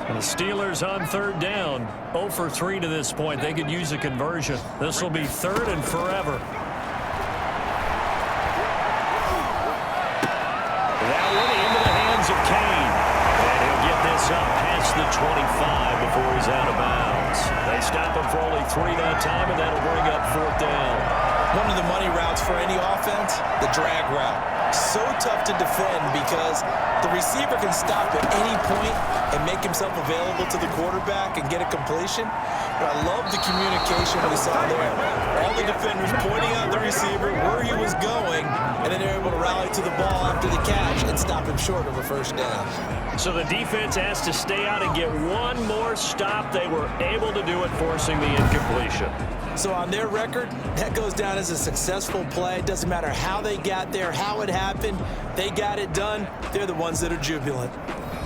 The Steelers on 3rd down. 0 for 3 to this point. They could use a conversion. This will be 3rd and forever. That one into the hands of Kane. And he'll get this up past the 25 before he's out of bounds. They stop him for only 3 that time, and that'll bring up 4th down. One of the money routes for any offense, the drag route. So tough to defend because the receiver can stop at any point and make himself available to the quarterback and get a completion. But I love the communication we saw there. All the defenders pointing out the receiver, where he was going, and then they're able to rally to the ball after the catch and stop him short of a 1st down. So the defense has to stay out and get one more stop. They were able to do it, forcing the incompletion. So on their record, that goes down as a successful play. It doesn't matter how they got there, how it happened. They got it done. They're the ones that are jubilant.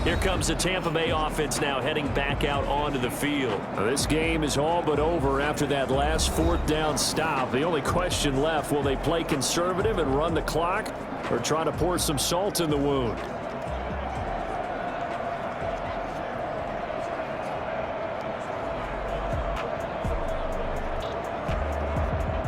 Here comes the Tampa Bay offense now heading back out onto the field. This game is all but over after that last 4th down stop. The only question left, will they play conservative and run the clock or try to pour some salt in the wound?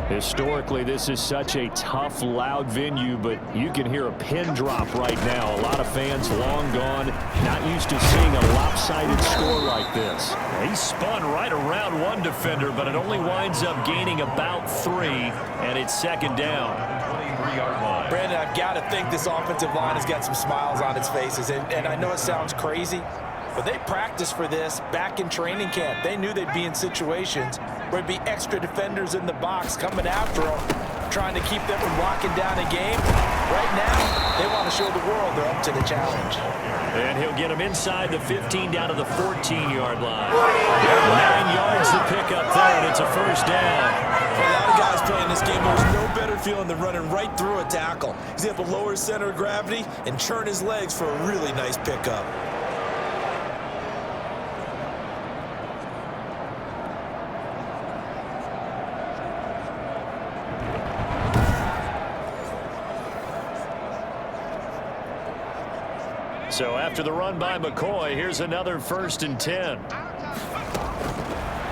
Historically, this is such a tough, loud venue, but you can hear a pin drop right now. A lot of fans long gone, not used to seeing a lopsided score like this. He spun right around one defender, but it only winds up gaining about 3, and it's 2nd down. 3-yard line. Brandon, I've got to think this offensive line has got some smiles on its faces. And I know it sounds crazy, but they practiced for this back in training camp. They knew they'd be in situations where there'd be extra defenders in the box coming after them, trying to keep them from locking down a game. Right now, they want to show the world they're up to the challenge. And he'll get him inside the 15 down to the 14-yard line. 9 yards to pick up there, and it's a first down. For a lot of guys playing this game, there's no better feeling than running right through a tackle. He's able to lower his center of gravity and churn his legs for a really nice pickup. So after the run by McCoy, here's another 1st and 10.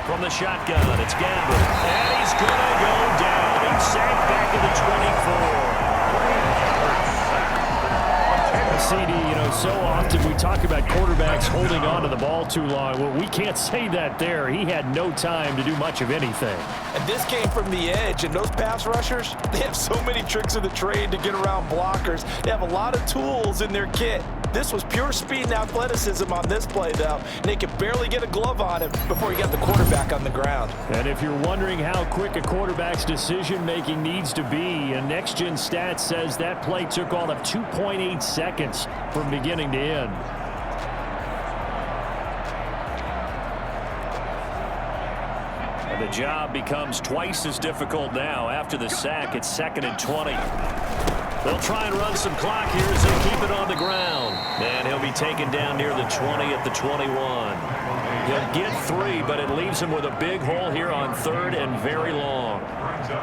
From the shotgun, it's Gamble. And he's going to go down. He's sacked back at the 24. CD, you know, so often we talk about quarterbacks holding on to the ball too long. Well, we can't say that there. He had no time to do much of anything. And this came from the edge, and those pass rushers, they have so many tricks of the trade to get around blockers. They have a lot of tools in their kit. This was pure speed and athleticism on this play, though. And they could barely get a glove on him before he got the quarterback on the ground. And if you're wondering how quick a quarterback's decision-making needs to be, and Next Gen Stats says that play took all of 2.8 seconds from beginning to end. And the job becomes twice as difficult now after the sack. It's 2nd and 20. They'll try and run some clock here as they keep it on the ground. And he'll be taken down near the 20 at the 21. He'll get 3, but it leaves him with a big hole here on 3rd and very long.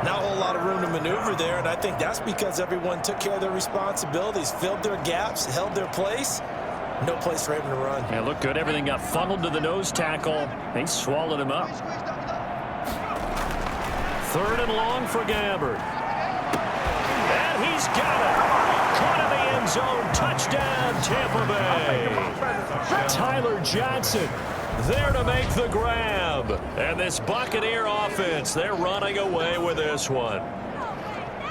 Not a whole lot of room to maneuver there, and I think that's because everyone took care of their responsibilities, filled their gaps, held their place. No place for him to run. Yeah, looked good. Everything got funneled to the nose tackle. They swallowed him up. 3rd and long for Gabbert. And he's got it. Caught in the end zone. Touchdown, Tampa Bay. Tyler Johnson there to make the grab. And this Buccaneer offense, they're running away with this one.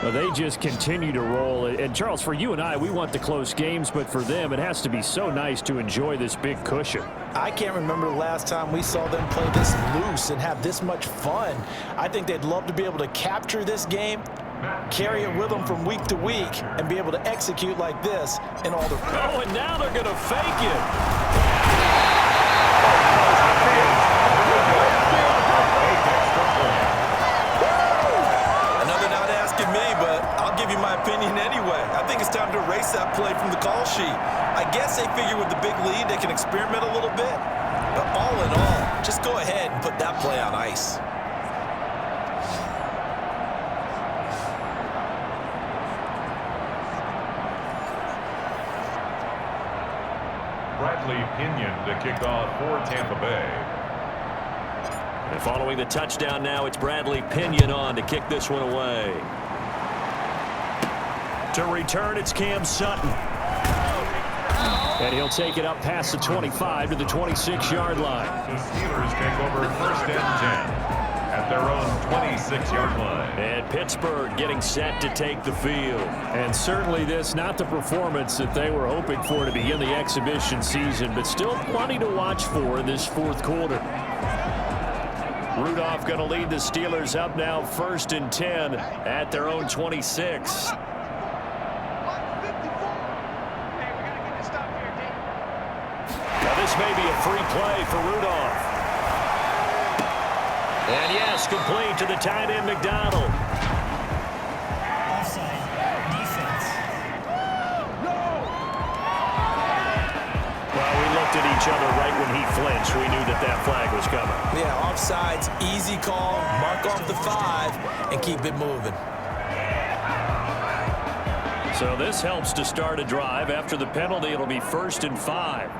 Well, they just continue to roll. And, Charles, for you and I, we want the close games, but for them, it has to be so nice to enjoy this big cushion. I can't remember the last time we saw them play this loose and have this much fun. I think they'd love to be able to capture this game, carry it with them from week to week, and be able to execute like this in all the... Oh, and now they're going to fake it. Give you my opinion anyway. I think it's time to erase that play from the call sheet. I guess they figure with the big lead they can experiment a little bit, but all in all, just go ahead and put that play on ice. Bradley Pinion to kick off for Tampa Bay. And following the touchdown now, it's Bradley Pinion on to kick this one away. To return, it's Cam Sutton. And he'll take it up past the 25 to the 26-yard line. The Steelers take over 1st and 10 at their own 26-yard line. And Pittsburgh getting set to take the field. And certainly this, not the performance that they were hoping for to begin the exhibition season, but still plenty to watch for in this 4th quarter. Rudolph going to lead the Steelers up now 1st and 10 at their own 26. This may be a free play for Rudolph. And yes, complete to the tight end McDonald. Offside. Defense. Well, we looked at each other right when he flinched. We knew that flag was coming. Yeah, offsides, easy call, mark off the 5, and keep it moving. So this helps to start a drive. After the penalty, it'll be 1st and 5.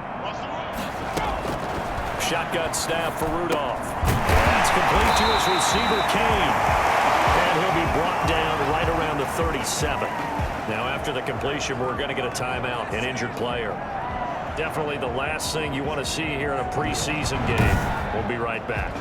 Shotgun snap for Rudolph. That's complete to his receiver, Kane. And he'll be brought down right around the 37. Now, after the completion, we're going to get a timeout, an injured player. Definitely the last thing you want to see here in a preseason game. We'll be right back.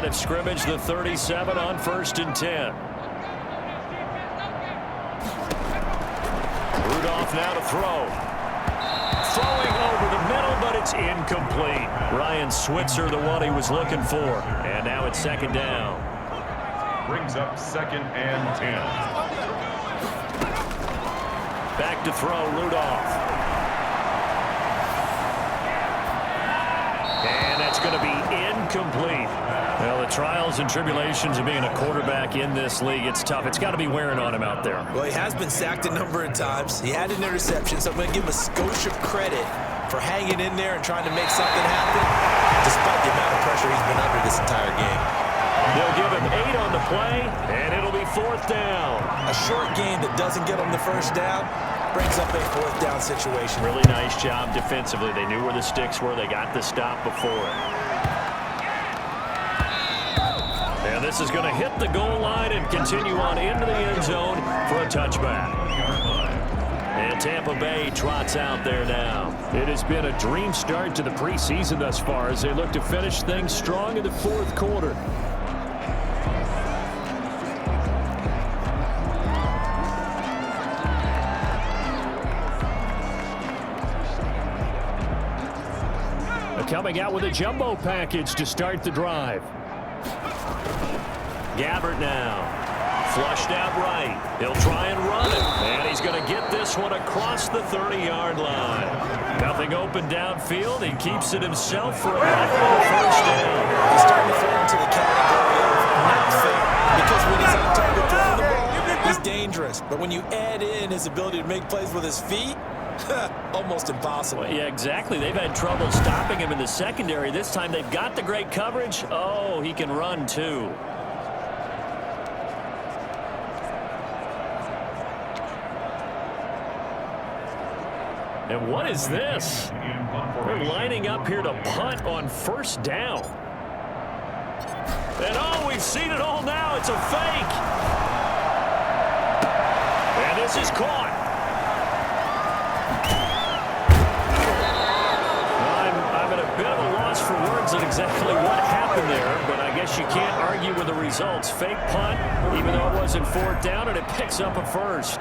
of scrimmage, the 37 on 1st and 10. Rudolph now to throw. Throwing over the middle, but it's incomplete. Ryan Switzer, the one he was looking for. And now it's 2nd down. Brings up 2nd and 10. Back to throw, Rudolph. And that's going to be incomplete. Well, the trials and tribulations of being a quarterback in this league, it's tough. It's got to be wearing on him out there. Well, he has been sacked a number of times. He had an interception, so I'm going to give him a skosh of credit for hanging in there and trying to make something happen, despite the amount of pressure he's been under this entire game. They'll give him 8 on the play, and it'll be 4th down. A short game that doesn't get him the 1st down brings up a 4th down situation. Really nice job defensively. They knew where the sticks were. They got the stop before it. And this is going to hit the goal line and continue on into the end zone for a touchback. And Tampa Bay trots out there now. It has been a dream start to the preseason thus far as they look to finish things strong in the 4th quarter. Coming out with a jumbo package to start the drive. Gabbert now. Flushed out right. He'll try and run it. And he's going to get this one across the 30-yard line. Nothing open downfield. He keeps it himself for a 1st down. He's starting to fall into the category of not fair, because when he's on target throwing the ball, he's dangerous. But when you add in his ability to make plays with his feet, almost impossible. Well, yeah, exactly. They've had trouble stopping him in the secondary. This time they've got the great coverage. Oh, he can run too. And what is this? They're lining up here to punt on 1st down. And oh, we've seen it all now. It's a fake. And this is caught. Bit of a loss for words on exactly what happened there, but I guess you can't argue with the results. Fake punt, even though it wasn't 4th down, and it picks up a 1st.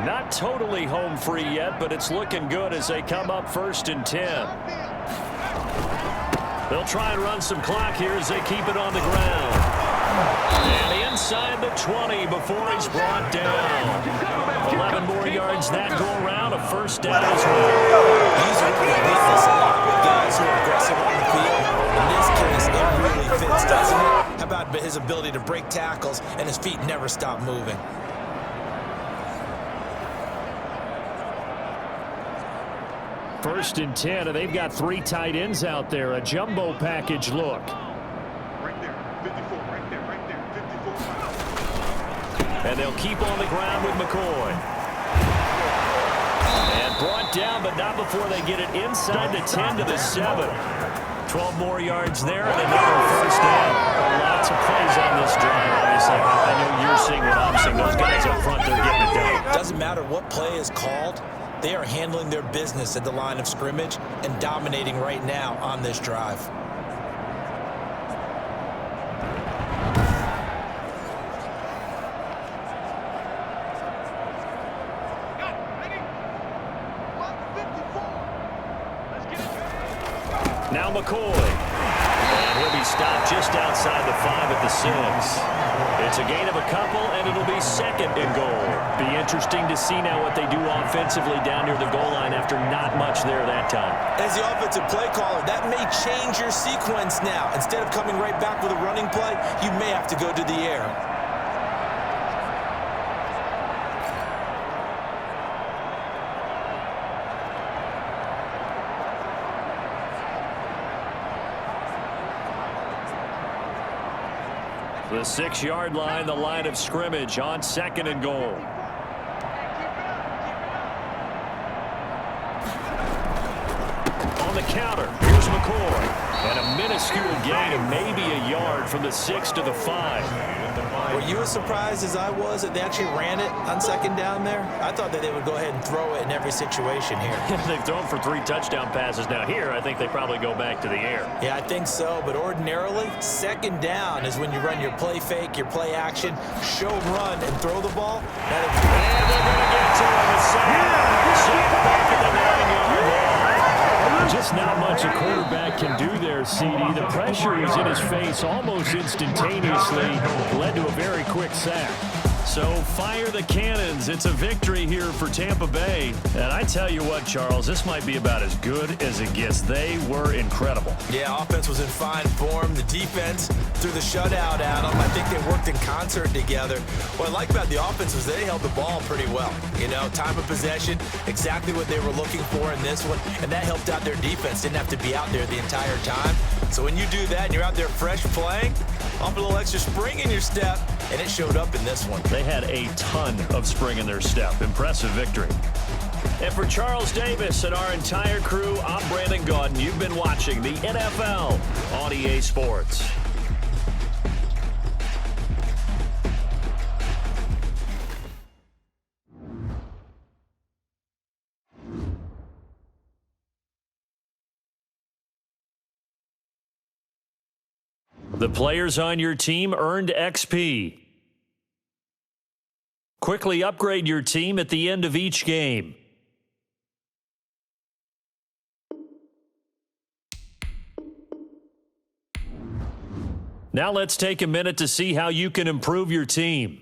Not totally home free yet, but it's looking good as they come up 1st and 10. They'll try and run some clock here as they keep it on the ground. And inside the 20 before he's brought down. 11 more yards that go around, a 1st down as well. These are the weakness a lot with guys who are aggressive on the field. In this case, it really fits, doesn't it? How about his ability to break tackles and his feet never stop moving? 1st and 10, and they've got 3 tight ends out there. A jumbo package look. Right there, 54, right there, 54. And they'll keep on the ground with McCoy. And brought down, but not before they get it inside the 10 to the 7. 12 more yards there, and another 1st down. Lots of plays on this drive, obviously. I know you're seeing what I'm seeing. Those guys up front, they're getting it done. Doesn't matter what play is called. They are handling their business at the line of scrimmage and dominating right now on this drive. Now McCoy. And he'll be stopped just outside the 5 at the 6. It's a gain of a couple, and it'll be 2nd and goal. Be interesting to see now what they do offensively down near the goal line after not much there that time. As the offensive play caller, that may change your sequence now. Instead of coming right back with a running play, you may have to go to the air. The 6-yard line, the line of scrimmage on 2nd and goal. the counter. Here's McCoy. And a minuscule gain of maybe a yard from the 6 to the 5. Were you as surprised as I was that they actually ran it on second down there? I thought that they would go ahead and throw it in every situation here. They've thrown for 3 touchdown passes. Now here, I think they probably go back to the air. Yeah, I think so, but ordinarily, second down is when you run your play fake, your play action, show run, and throw the ball. And they're going to get to him. A sack back at the 9-yard line. Just not much a quarterback can do there, CD. The pressure was in his face almost instantaneously. Led to a very quick sack. So fire the cannons. It's a victory here for Tampa Bay. And I tell you what, Charles, this might be about as good as it gets. They were incredible. Yeah, offense was in fine form. The defense threw the shutout at them. I think they worked in concert together. What I like about the offense was they held the ball pretty well. You know, time of possession, exactly what they were looking for in this one. And that helped out their defense. Didn't have to be out there the entire time. So when you do that and you're out there fresh playing, off a little extra spring in your step, and it showed up in this one. They had a ton of spring in their step. Impressive victory. And for Charles Davis and our entire crew, I'm Brandon Gaudin. You've been watching the NFL on EA Sports. The players on your team earned XP. Quickly upgrade your team at the end of each game. Now let's take a minute to see how you can improve your team.